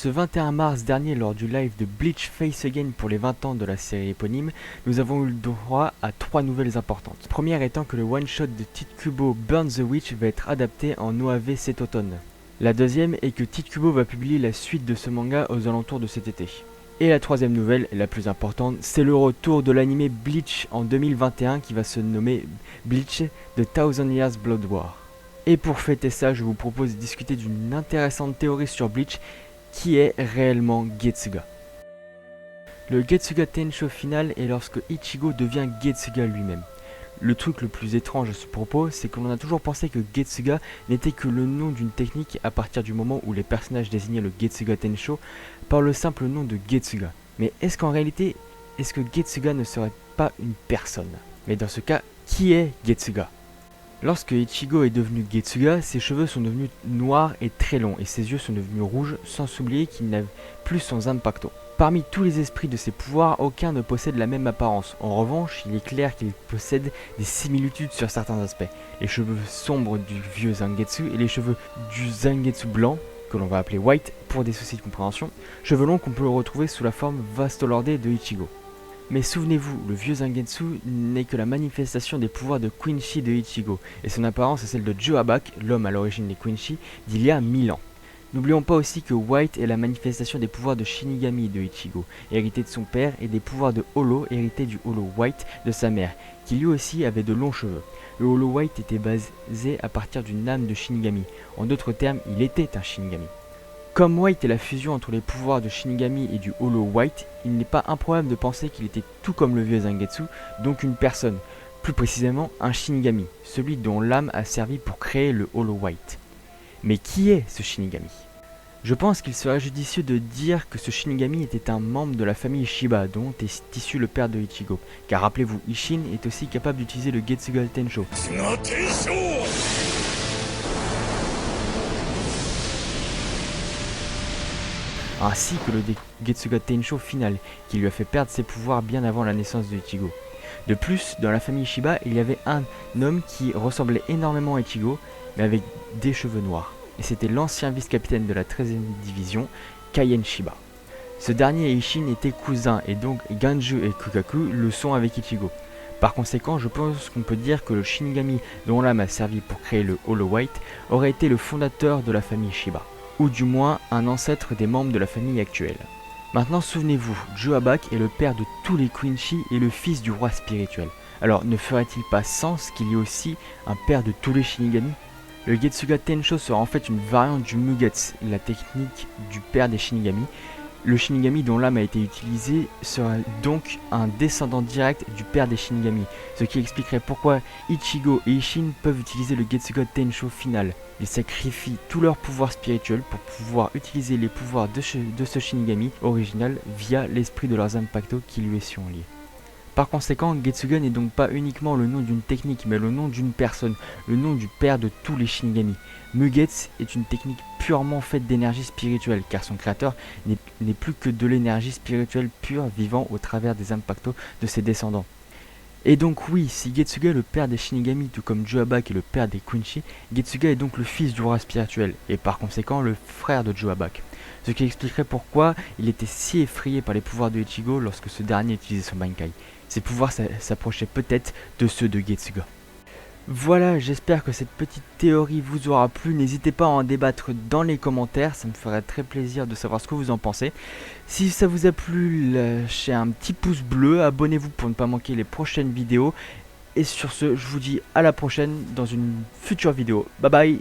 ce 21 mars dernier, lors du live de Bleach Face Again pour les 20 ans de la série éponyme, nous avons eu le droit à 3 nouvelles importantes. La première étant que le one-shot de Tite Kubo Burn the Witch va être adapté en OAV cet automne. La deuxième est que Tite Kubo va publier la suite de ce manga aux alentours de cet été. Et la troisième nouvelle, et la plus importante, c'est le retour de l'anime Bleach en 2021 qui va se nommer Bleach The Thousand Years Blood War. Et pour fêter ça, je vous propose de discuter d'une intéressante théorie sur Bleach qui est réellement Getsuga. Le Getsuga Tensho final est lorsque Ichigo devient Getsuga lui-même. Le truc le plus étrange à ce propos, c'est que l'on a toujours pensé que Getsuga n'était que le nom d'une technique à partir du moment où les personnages désignaient le Getsuga Tensho par le simple nom de Getsuga. Mais est-ce qu'en réalité, est-ce que Getsuga ne serait pas une personne? Mais dans ce cas, qui est Getsuga? Lorsque Ichigo est devenu Getsuga, ses cheveux sont devenus noirs et très longs et ses yeux sont devenus rouges, sans s'oublier qu'il n'a plus son Zanpakuto. Parmi tous les esprits de ses pouvoirs, aucun ne possède la même apparence. En revanche, il est clair qu'il possède des similitudes sur certains aspects. Les cheveux sombres du vieux Zangetsu et les cheveux du Zangetsu blanc, que l'on va appeler White pour des soucis de compréhension, cheveux longs qu'on peut retrouver sous la forme vastolordée de Ichigo. Mais souvenez-vous, le vieux Zangetsu n'est que la manifestation des pouvoirs de Quincy de Ichigo, et son apparence est celle de Joabak, l'homme à l'origine des Quincy, d'il y a 1000 ans. N'oublions pas aussi que White est la manifestation des pouvoirs de Shinigami de Ichigo, hérité de son père, et des pouvoirs de Hollow, hérité du Hollow White de sa mère, qui lui aussi avait de longs cheveux. Le Hollow White était basé à partir d'une âme de Shinigami, en d'autres termes, il était un Shinigami. Comme White est la fusion entre les pouvoirs de Shinigami et du Hollow White, il n'est pas improbable de penser qu'il était tout comme le vieux Zangetsu, donc une personne, plus précisément un Shinigami, celui dont l'âme a servi pour créer le Hollow White. Mais qui est ce Shinigami? Je pense qu'il serait judicieux de dire que ce Shinigami était un membre de la famille Shiba, dont est issu le père de Ichigo, car rappelez-vous, Ishin est aussi capable d'utiliser le Getsuga Tensho. Ainsi que le Getsuga Tensho final, qui lui a fait perdre ses pouvoirs bien avant la naissance de Ichigo. De plus, dans la famille Shiba, il y avait un homme qui ressemblait énormément à Ichigo, mais avec des cheveux noirs. Et c'était l'ancien vice-capitaine de la 13e division, Kaien Shiba. Ce dernier et Ishin étaient cousins, et donc Ganju et Kukaku le sont avec Ichigo. Par conséquent, je pense qu'on peut dire que le Shinigami dont l'âme a servi pour créer le Hollow White aurait été le fondateur de la famille Shiba, ou du moins un ancêtre des membres de la famille actuelle. Maintenant souvenez-vous, Joabak est le père de tous les Quincy et le fils du roi spirituel. Alors ne ferait-il pas sens qu'il y ait aussi un père de tous les Shinigami? Le Getsuga Tensho sera en fait une variante du Mugetsu, la technique du père des Shinigami. Le Shinigami dont l'âme a été utilisée sera donc un descendant direct du père des Shinigami, ce qui expliquerait pourquoi Ichigo et Ishin peuvent utiliser le Getsuga Tensho final. Ils sacrifient tous leurs pouvoirs spirituels pour pouvoir utiliser les pouvoirs de ce Shinigami original via l'esprit de leur Zanpakuto qui lui est lié. Par conséquent, Getsuga n'est donc pas uniquement le nom d'une technique, mais le nom d'une personne, le nom du père de tous les Shinigami. Mugetsu est une technique purement faite d'énergie spirituelle, car son créateur n'est plus que de l'énergie spirituelle pure vivant au travers des Zanpakuto de ses descendants. Et donc oui, si Getsuga est le père des Shinigami, tout comme Joabak est le père des Quincy, Getsuga est donc le fils du roi spirituel, et par conséquent le frère de Joabak. Ce qui expliquerait pourquoi il était si effrayé par les pouvoirs de Ichigo lorsque ce dernier utilisait son Bankai. Ses pouvoirs s'approchaient peut-être de ceux de Getsuga. Voilà, j'espère que cette petite théorie vous aura plu. N'hésitez pas à en débattre dans les commentaires, ça me ferait très plaisir de savoir ce que vous en pensez. Si ça vous a plu, lâchez un petit pouce bleu, abonnez-vous pour ne pas manquer les prochaines vidéos. Et sur ce, je vous dis à la prochaine dans une future vidéo. Bye bye!